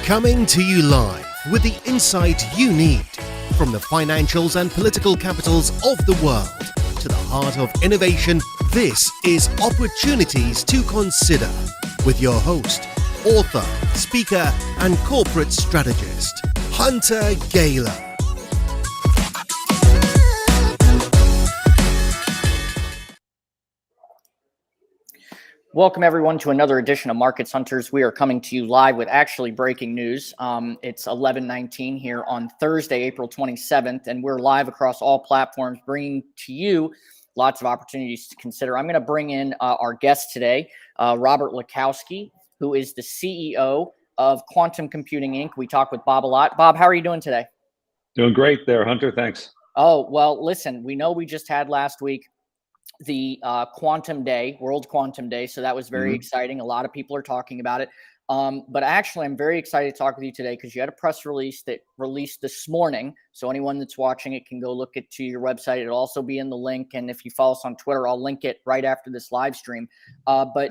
Coming to you live with the insight you need from the financials and political capitals of the world to the heart of innovation. This is Opportunities to Consider with your host, author, speaker, and corporate strategist, Hunter Gayler. Welcome, everyone, to another edition of Markets Hunters. We are coming to you live with actually breaking news. It's 11:19 here on Thursday, April 27th, and we're live across all platforms, bringing to you lots of opportunities to consider. I'm going to bring in our guest today, Robert Lukowski, who is the CEO of Quantum Computing, Inc. We talk with Bob a lot. Bob, how are you doing today? Doing great there, Hunter. Thanks. Oh, well, listen, we know we just had last week the Quantum Day, World Quantum Day. So that was very exciting. A lot of people are talking about it. But actually, I'm very excited to talk with you today because you had a press release that released this morning. So anyone that's watching it can go look it to your website. It'll also be in the link. And if you follow us on Twitter, I'll link it right after this live stream. But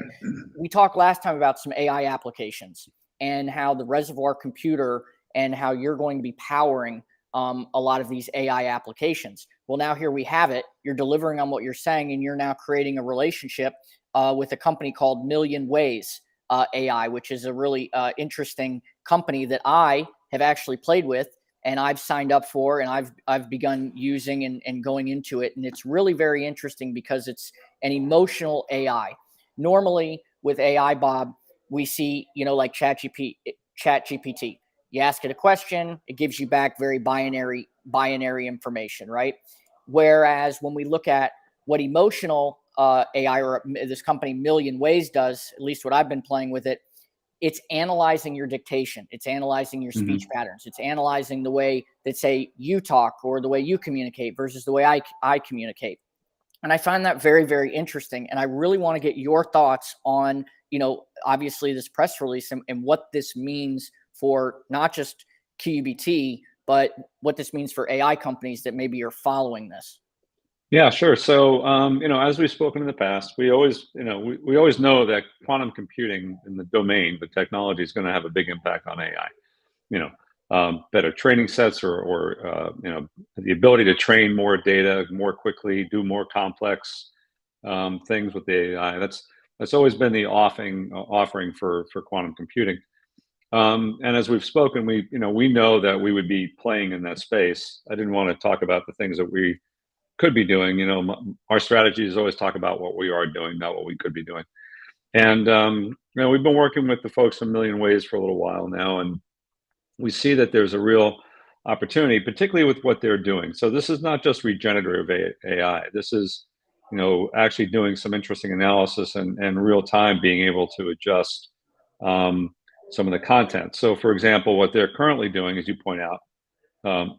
we talked last time about some AI applications and how the reservoir computer and how you're going to be powering a lot of these AI applications. Well, now here we have it. You're delivering on what you're saying, and you're now creating a relationship with a company called Million Ways AI, which is a really interesting company that I have actually played with, and I've signed up for, and I've begun using and going into it. And it's really very interesting because it's an emotional AI. Normally with AI, Bob, we see, like ChatGPT. You ask it a question, it gives you back very binary information, right? Whereas when we look at what emotional AI or this company Million Ways does, at least what I've been playing with it, it's analyzing your dictation. It's analyzing your speech patterns. It's analyzing the way that, say, you talk or the way you communicate versus the way I communicate. And I find that very, very interesting. And I really want to get your thoughts on, obviously this press release and what this means for not just QUBT, but what this means for AI companies that maybe are following this. Yeah, sure. So, as we've spoken in the past, we always know that quantum computing in the domain, the technology is going to have a big impact on AI. Better training sets or the ability to train more data more quickly, do more complex things with the AI. That's always been the offering for quantum computing. And as we've spoken, we know that we would be playing in that space. I didn't want to talk about the things that we could be doing. Our strategy is always talk about what we are doing, not what we could be doing. And we've been working with the folks in Million Ways for a little while now, and we see that there's a real opportunity, particularly with what they're doing. So this is not just regenerative AI. This is actually doing some interesting analysis and real time being able to adjust some of the content. So, for example, what they're currently doing, as you point out,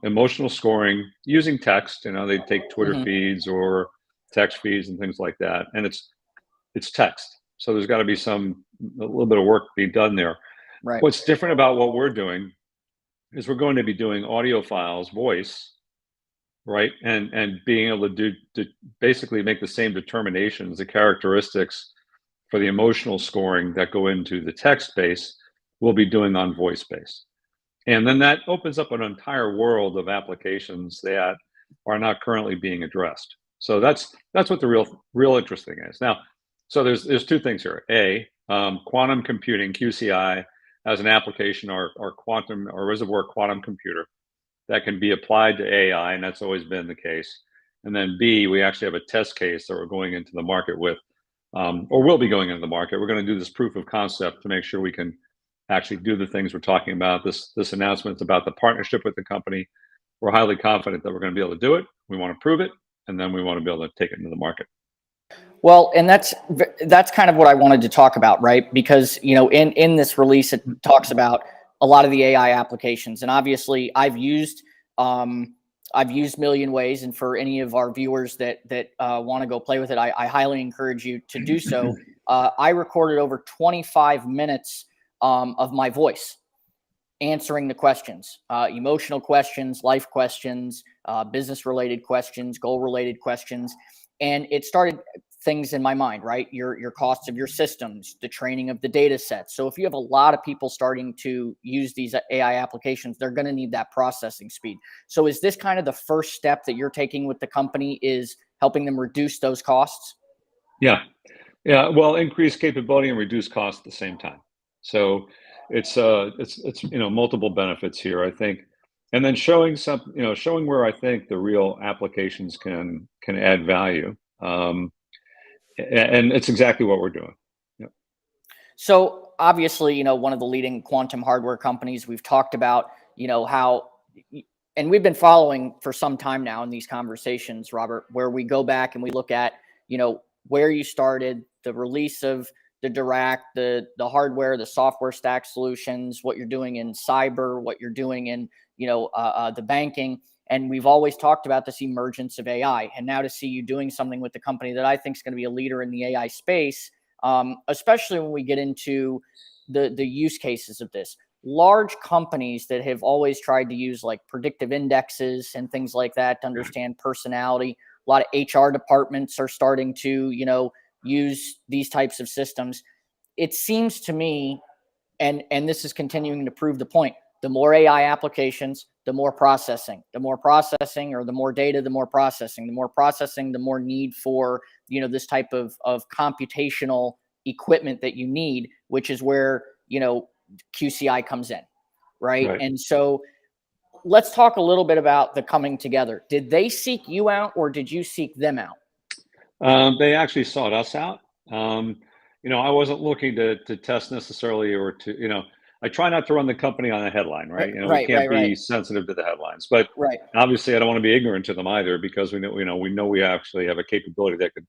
emotional scoring using text. They take Twitter feeds or text feeds and things like that, and it's text. So there's got to be a little bit of work being done there. Right. What's different about what we're doing is we're going to be doing audio files, voice, right, and being able to basically make the same determinations, the characteristics for the emotional scoring that go into the text base. We'll be doing on voice base. And then that opens up an entire world of applications that are not currently being addressed. So that's what the real interesting is. Now, so there's two things here. Quantum computing, QCI, as an application, our reservoir quantum computer that can be applied to AI, and that's always been the case. And then B, we actually have a test case that we're going into the market with, or will be going into the market. We're going to do this proof of concept to make sure we can actually do the things we're talking about. This announcement is about the partnership with the company. We're highly confident that we're going to be able to do it. We want to prove it, and then we want to be able to take it into the market. Well, and that's kind of what I wanted to talk about, right? Because in this release, it talks about a lot of the AI applications, and obviously, I've used Million Ways, and for any of our viewers that want to go play with it, I highly encourage you to do so. I recorded over 25 minutes of my voice answering the questions, emotional questions, life questions, business related questions, goal related questions. And it started things in my mind, right? Your costs of your systems, the training of the data sets. So if you have a lot of people starting to use these AI applications, they're going to need that processing speed. So is this kind of the first step that you're taking with the company, is helping them reduce those costs? Yeah. Yeah. Well, increase capability and reduce cost at the same time. So it's multiple benefits here, I think. And then showing where I think the real applications can add value. And it's exactly what we're doing. Yep. So obviously, one of the leading quantum hardware companies, we've talked about, how, and we've been following for some time now in these conversations, Robert, where we go back and we look at, where you started, the release of the Dirac, the hardware, the software stack solutions, what you're doing in cyber, what you're doing in, the banking. And we've always talked about this emergence of AI. And now to see you doing something with the company that I think is going to be a leader in the AI space, especially when we get into the use cases of this. Large companies that have always tried to use like predictive indexes and things like that to understand personality. A lot of HR departments are starting to, use these types of systems. It seems to me, and this is continuing to prove the point, the more AI applications, the more processing, or the more data, the more processing, the more need for, this type of computational equipment that you need, which is where, QCI comes in. Right. And so let's talk a little bit about the coming together. Did they seek you out or did you seek them out? They actually sought us out. I wasn't looking to test necessarily, or to, I try not to run the company on a headline, right? We can't be sensitive to the headlines, but obviously I don't want to be ignorant to them either, because we know we actually have a capability that could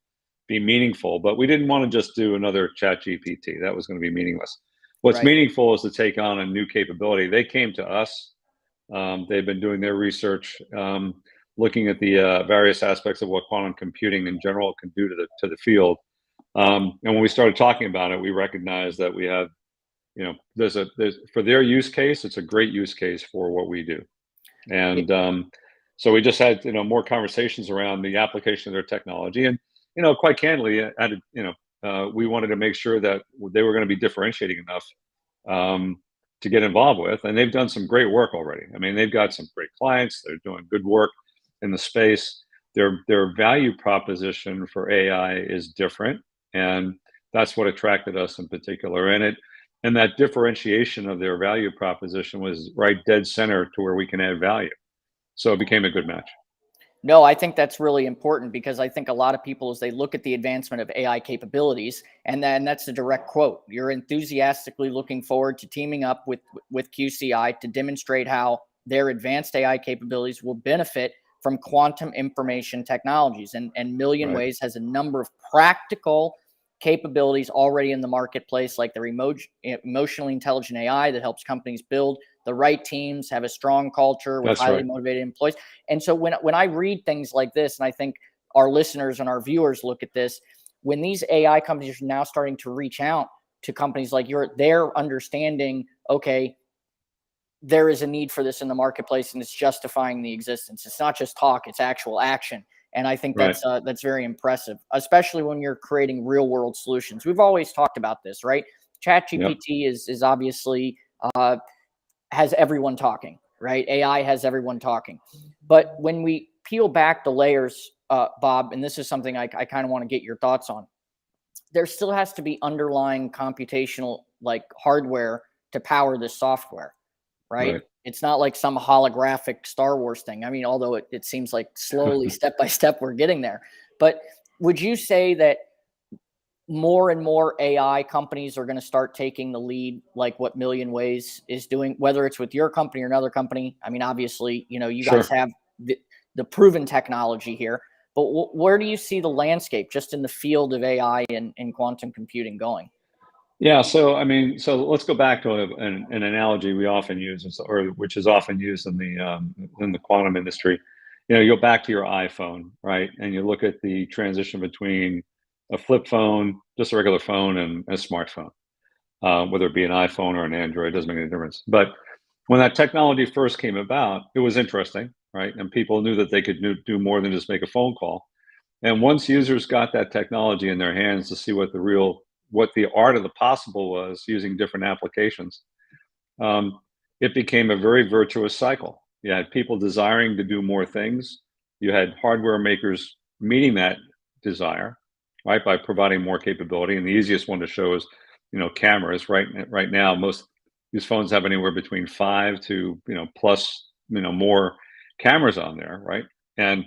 be meaningful, but we didn't want to just do another ChatGPT. That was going to be meaningless. What's meaningful is to take on a new capability. They came to us. They've been doing their research, looking at the various aspects of what quantum computing in general can do to the field. And when we started talking about it, we recognized that we have, there's for their use case, it's a great use case for what we do. And so we just had, more conversations around the application of their technology. And, quite candidly, we wanted to make sure that they were going to be differentiating enough to get involved with. And they've done some great work already. I mean, they've got some great clients. They're doing good work in the space. Their value proposition for AI is different. And that's what attracted us in particular. And that differentiation of their value proposition was right dead center to where we can add value. So it became a good match. No, I think that's really important, because I think a lot of people, as they look at the advancement of AI capabilities, and then that's a direct quote, you're enthusiastically looking forward to teaming up with QCI to demonstrate how their advanced AI capabilities will benefit from quantum information technologies. And Million Ways has a number of practical capabilities already in the marketplace, like their emotionally intelligent AI that helps companies build the right teams, have a strong culture with highly motivated employees. And so when I read things like this, and I think our listeners and our viewers look at this, when these AI companies are now starting to reach out to companies like yours, they're understanding, okay, there is a need for this in the marketplace, and it's justifying the existence. It's not just talk, it's actual action. And I think that's very impressive, especially when you're creating real world solutions. We've always talked about this, right? ChatGPT is obviously has everyone talking, right? AI has everyone talking. But when we peel back the layers, Bob, and this is something I kind of want to get your thoughts on, there still has to be underlying computational like hardware to power this software, right? It's not like some holographic Star Wars thing. I mean, although it seems like slowly, step by step, we're getting there. But would you say that more and more AI companies are going to start taking the lead, like what Million Ways is doing, whether it's with your company or another company? I mean, obviously, you guys have the proven technology here, but where do you see the landscape just in the field of AI and quantum computing going? Yeah, so let's go back to an analogy we often use, or which is often used in the quantum industry. You go back to your iPhone, right, and you look at the transition between a flip phone, just a regular phone, and a smartphone. Whether it be an iPhone or an Android, it doesn't make any difference. But when that technology first came about, it was interesting, right, and people knew that they could do more than just make a phone call. And once users got that technology in their hands to see what the art of the possible was using different applications, it became a very virtuous cycle. You had people desiring to do more things. You had hardware makers meeting that desire, right, by providing more capability. And the easiest one to show is, cameras. Right now, most these phones have anywhere between 5 to plus more cameras on there, right? And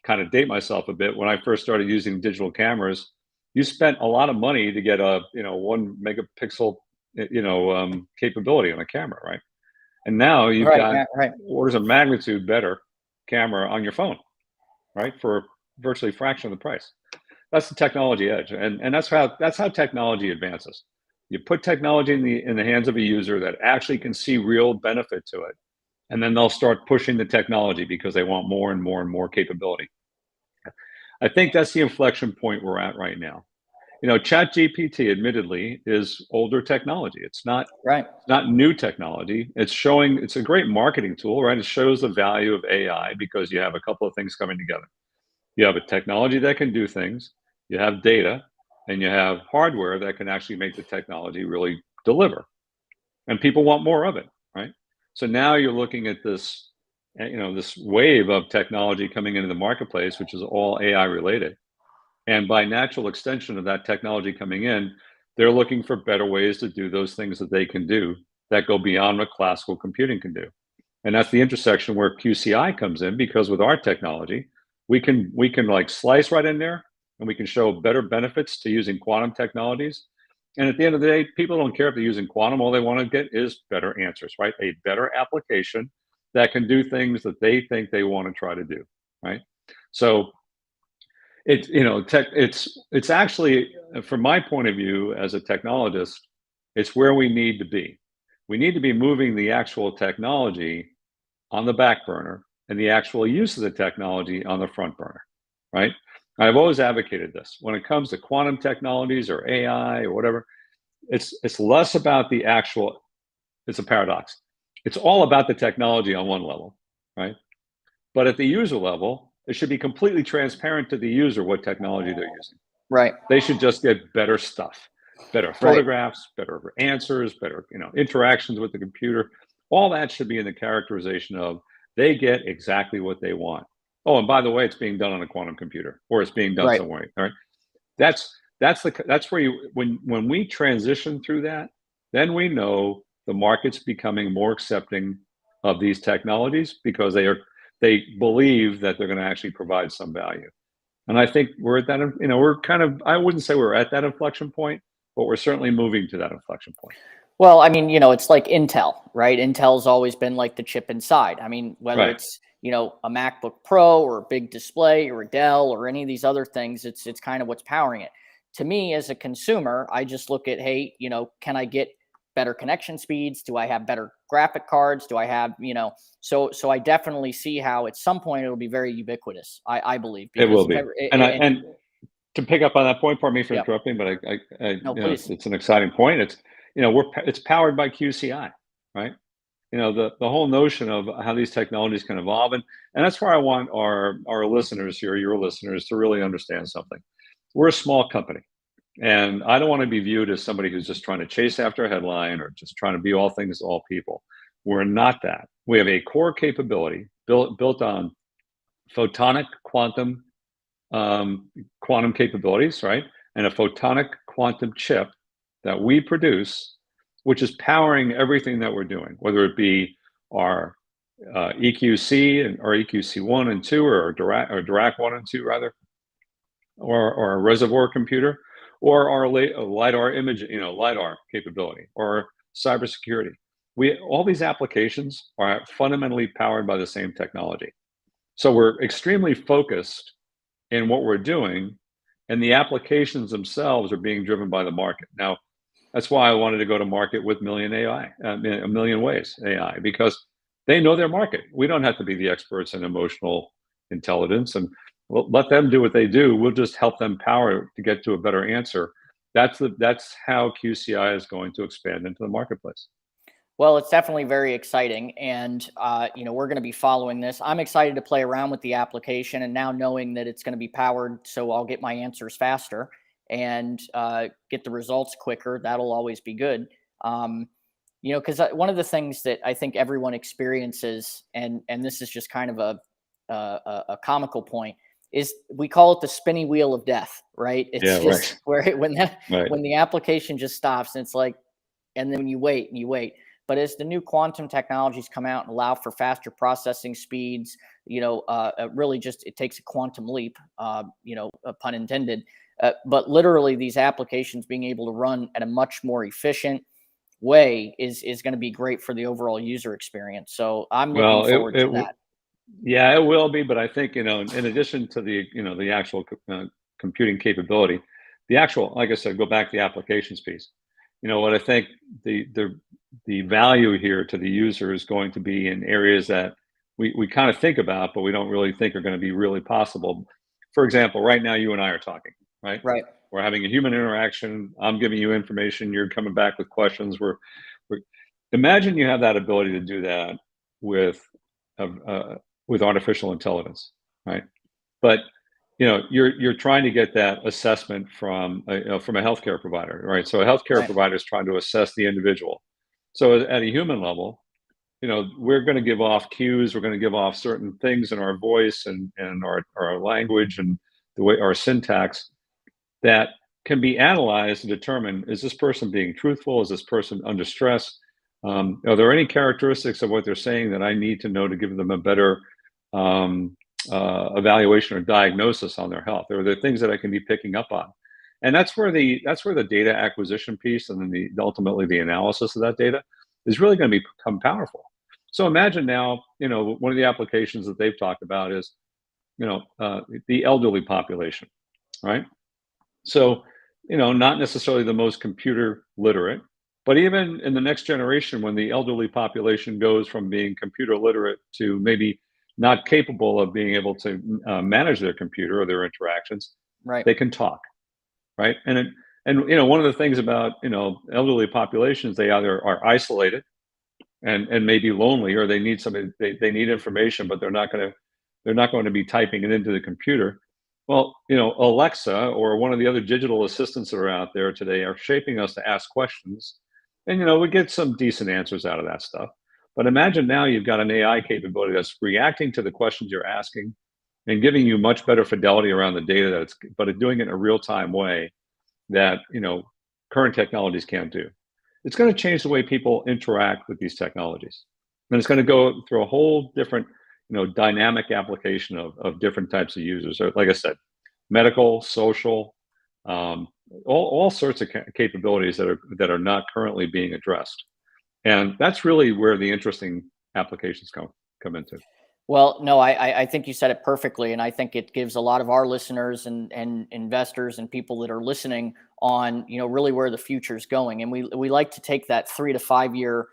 kind of date myself a bit. When I first started using digital cameras, you spent a lot of money to get a 1 megapixel capability on a camera, right? And now you've got orders of magnitude better camera on your phone, right, for virtually a fraction of the price. That's the technology edge, and that's how technology advances. You put technology in the hands of a user that actually can see real benefit to it, and then they'll start pushing the technology because they want more and more and more capability. I think that's the inflection point we're at right now. ChatGPT admittedly is older technology. It's not new technology. It's a great marketing tool, right? It shows the value of AI because you have a couple of things coming together. You have a technology that can do things, you have data, and you have hardware that can actually make the technology really deliver. And people want more of it, right? So now you're looking at this, this wave of technology coming into the marketplace, which is all AI related. And by natural extension of that technology coming in, they're looking for better ways to do those things that they can do that go beyond what classical computing can do. And that's the intersection where QCI comes in, because with our technology, we can like slice right in there, and we can show better benefits to using quantum technologies. And at the end of the day, people don't care if they're using quantum. All they want to get is better answers, right? A better application that can do things that they think they want to try to do, right? So it's actually, from my point of view as a technologist, it's where we need to be. We need to be moving the actual technology on the back burner and the actual use of the technology on the front burner, right? I've always advocated this. When it comes to quantum technologies or AI or whatever, it's less about the actual, it's a paradox. It's all about the technology on one level, right? But at the user level, it should be completely transparent to the user what technology they're using. Right. They should just get better stuff, better photographs, better answers, better interactions with the computer. All that should be in the characterization of they get exactly what they want. Oh, and by the way, it's being done on a quantum computer, or it's being done somewhere. All right. That's where when we transition through that, then we know the market's becoming more accepting of these technologies because they believe that they're going to actually provide some value. And I think we're at that, we're kind of, I wouldn't say we're at that inflection point, but we're certainly moving to that inflection point. Well, I mean, it's like Intel, right? Intel's always been like the chip inside. I mean, whether it's, a MacBook Pro or a big display or a Dell or any of these other things, it's kind of what's powering it. To me, as a consumer, I just look at, hey, can I get better connection speeds? Do I have better graphic cards? Do I have, so I definitely see how at some point it'll be very ubiquitous. I believe it will be. And to pick up on that point, pardon me for interrupting, but it's an exciting point. It's it's powered by QCI, right? The whole notion of how these technologies can evolve, and that's where I want our listeners here, your listeners, to really understand something. We're a small company. And I don't want to be viewed as somebody who's just trying to chase after a headline or just trying to be all things to all people. We're not that. We have a core capability built on photonic quantum capabilities, right? And a photonic quantum chip that we produce, which is powering everything that we're doing, whether it be our EQC or EQC1 and 2, or Dirac 1 and 2 rather, or a reservoir computer, or our LiDAR image, LiDAR capability, or cybersecurity. All these applications are fundamentally powered by the same technology. So we're extremely focused in what we're doing, and the applications themselves are being driven by the market. Now, that's why I wanted to go to market with Million AI, A Million Ways AI, because they know their market. We don't have to be the experts in emotional intelligence, and we'll let them do what they do. We'll just help them power to get to a better answer. That's how QCI is going to expand into the marketplace. Well, it's definitely very exciting, and we're going to be following this. I'm excited to play around with the application, and now knowing that it's going to be powered, so I'll get my answers faster and get the results quicker. That'll always be good. Because one of the things that I think everyone experiences, and this is just kind of a comical point, is we call it the spinny wheel of death, right? It's just where when the application just stops, and it's like, and then you wait and you wait. But as the new quantum technologies come out and allow for faster processing speeds, really just it takes a quantum leap, pun intended. But literally, these applications being able to run at a much more efficient way is going to be great for the overall user experience. So I'm looking forward to that. Yeah, it will be, but I think, in addition to the actual computing capability, the actual, like I said, go back to the applications piece. What I think the value here to the user is going to be in areas that we kind of think about, but we don't really think are going to be really possible. For example, right now you and I are talking, right? Right. We're having a human interaction. I'm giving you information. You're coming back with questions. We're imagine you have that ability to do that with artificial intelligence, right? But you're trying to get that assessment from a healthcare provider, right? So a healthcare provider is trying to assess the individual. So at a human level, we're going to give off cues. We're going to give off certain things in our voice and our language and the way our syntax that can be analyzed and determine, is this person being truthful? Is this person under stress? Are there any characteristics of what they're saying that I need to know to give them a better evaluation or diagnosis on their health? Are there things that I can be picking up on? And that's where the data acquisition piece and then ultimately the analysis of that data is really going to become powerful. So imagine now, one of the applications that they've talked about is, the elderly population, right? So, not necessarily the most computer literate, but even in the next generation, when the elderly population goes from being computer literate to maybe not capable of being able to manage their computer or their interactions, right? They can talk, right? And one of the things about elderly populations, they either are isolated and maybe lonely, or they need somebody. They need information, but they're not going to be typing it into the computer. Well, Alexa or one of the other digital assistants that are out there today are shaping us to ask questions, and we get some decent answers out of that stuff. But imagine now you've got an AI capability that's reacting to the questions you're asking and giving you much better fidelity around the data but it's doing it in a real-time way that current technologies can't do. It's going to change the way people interact with these technologies, and it's going to go through a whole different dynamic application of different types of users. So, like I said, medical, social, all sorts of capabilities that are not currently being addressed. And that's really where the interesting applications come into. Well, no, I think you said it perfectly, and I think it gives a lot of our listeners and investors and people that are listening on really where the future is going. And we like to take that 3 to 5 year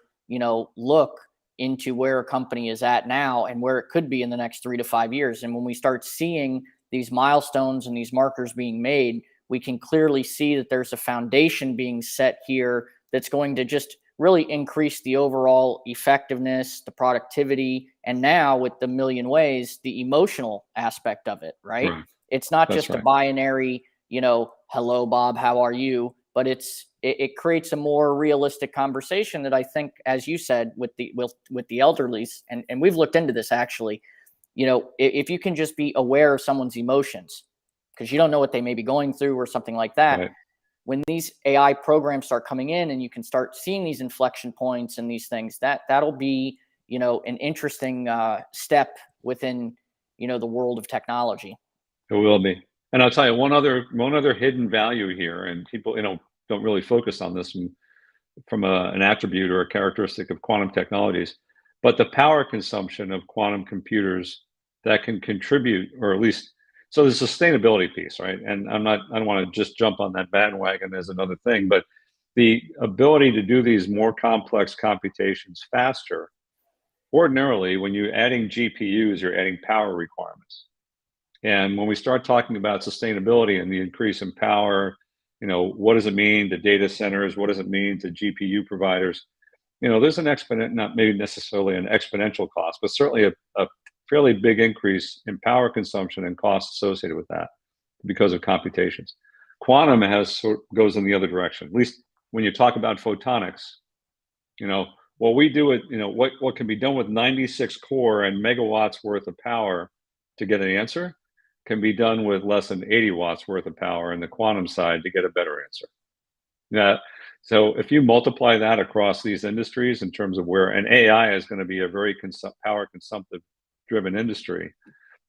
look into where a company is at now and where it could be in the next 3 to 5 years. And when we start seeing these milestones and these markers being made, we can clearly see that there's a foundation being set here that's going to just really increase the overall effectiveness, the productivity, and now with the Million Ways, the emotional aspect of it, right? It's not just a binary, hello, Bob, how are you? But it creates a more realistic conversation that I think, as you said, with the elderlies, and we've looked into this actually, if you can just be aware of someone's emotions, because you don't know what they may be going through or something like that. Right. When these AI programs start coming in and you can start seeing these inflection points and these things, that'll be, an interesting step within, the world of technology. It will be. And I'll tell you one other hidden value here, and people, don't really focus on this from an attribute or a characteristic of quantum technologies, but the power consumption of quantum computers that can contribute, or at least, so the sustainability piece, right? And I don't want to just jump on that bandwagon as another thing, but the ability to do these more complex computations faster. Ordinarily, when you're adding GPUs, you're adding power requirements. And when we start talking about sustainability and the increase in power, what does it mean to data centers? What does it mean to GPU providers? there's an not maybe necessarily an exponential cost, but certainly a fairly big increase in power consumption and costs associated with that because of computations. Quantum goes in the other direction. At least when you talk about photonics, what we do what can be done with 96 core and megawatts worth of power to get an answer can be done with less than 80 watts worth of power in the quantum side to get a better answer. Yeah. So if you multiply that across these industries in terms of and AI is going to be a very power consumptive driven industry,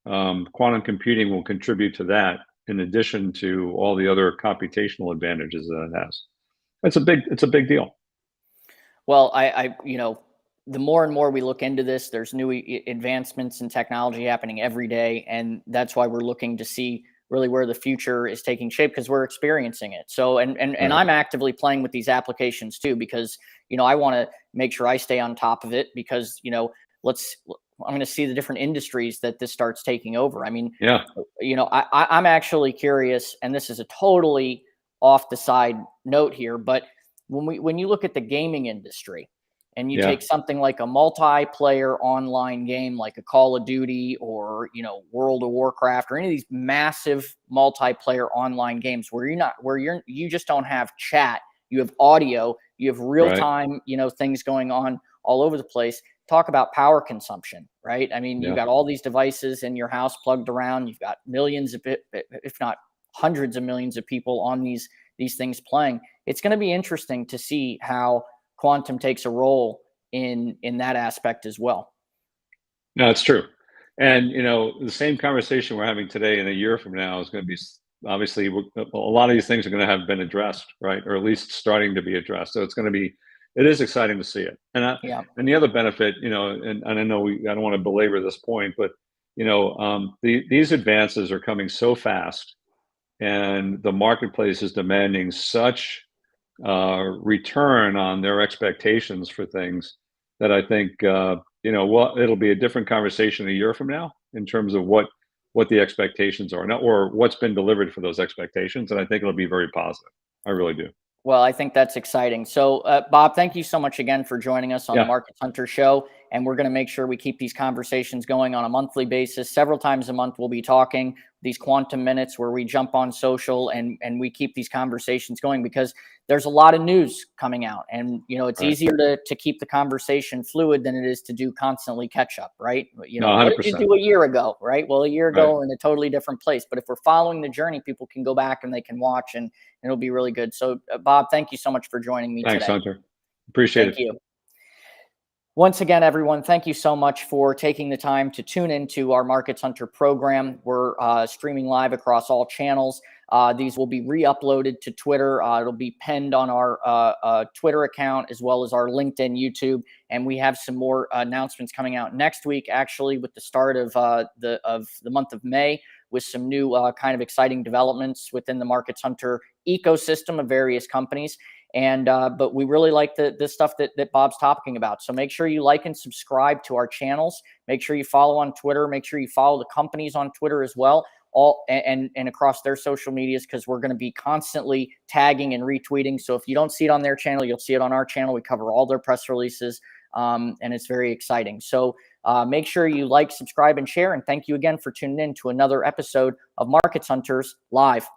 quantum computing will contribute to that in addition to all the other computational advantages that it has. It's a big deal. Well, the more and more we look into this, there's new advancements in technology happening every day. And that's why we're looking to see really where the future is taking shape, because we're experiencing it. So, and I'm actively playing with these applications too, because, I want to make sure I stay on top of it, because, I'm going to see the different industries that this starts taking over. I mean, yeah, I'm actually curious, and this is a totally off the side note here, but when you look at the gaming industry and you take something like a multiplayer online game, like a Call of Duty or, World of Warcraft or any of these massive multiplayer online games where you just don't have chat, you have audio, you have real time, things going on all over the place. Talk about power consumption, right? I mean, you've got all these devices in your house plugged around. You've got millions of, if not hundreds of millions of people on these things playing. It's going to be interesting to see how quantum takes a role in that aspect as well. No, it's true. And, the same conversation we're having today in a year from now is going to be, obviously, a lot of these things are going to have been addressed, right? Or at least starting to be addressed. So it is exciting to see it. And and the other benefit, and I know I don't want to belabor this point, but, these advances are coming so fast and the marketplace is demanding such return on their expectations for things that I think, it'll be a different conversation a year from now in terms of what the expectations are, or what's been delivered for those expectations. And I think it'll be very positive. I really do. Well, I think that's exciting. So, Bob, thank you so much again for joining us on the Markets Hunter Show. And we're going to make sure we keep these conversations going on a monthly basis. Several times a month, we'll be talking these quantum minutes where we jump on social and we keep these conversations going, because there's a lot of news coming out. And, it's easier to keep the conversation fluid than it is to do constantly catch up, right? What did you do a year ago, right? Well, a year ago in a totally different place. But if we're following the journey, people can go back and they can watch, and it'll be really good. So, Bob, thank you so much for joining me today. Thanks, Hunter. Appreciate it. Thank you. Once again, everyone, thank you so much for taking the time to tune into our Markets Hunter program. We're streaming live across all channels. These will be re-uploaded to Twitter. It'll be pinned on our Twitter account, as well as our LinkedIn, YouTube, and we have some more announcements coming out next week, actually, with the start of the month of May, with some new kind of exciting developments within the Markets Hunter ecosystem of various companies. And but we really like the stuff that Bob's talking about. So make sure you like and subscribe to our channels. Make sure you follow on Twitter. Make sure you follow the companies on Twitter as well, and across their social medias, because we're going to be constantly tagging and retweeting. So if you don't see it on their channel, you'll see it on our channel. We cover all their press releases, and it's very exciting. So make sure you like, subscribe, and share. And thank you again for tuning in to another episode of Markets Hunters Live.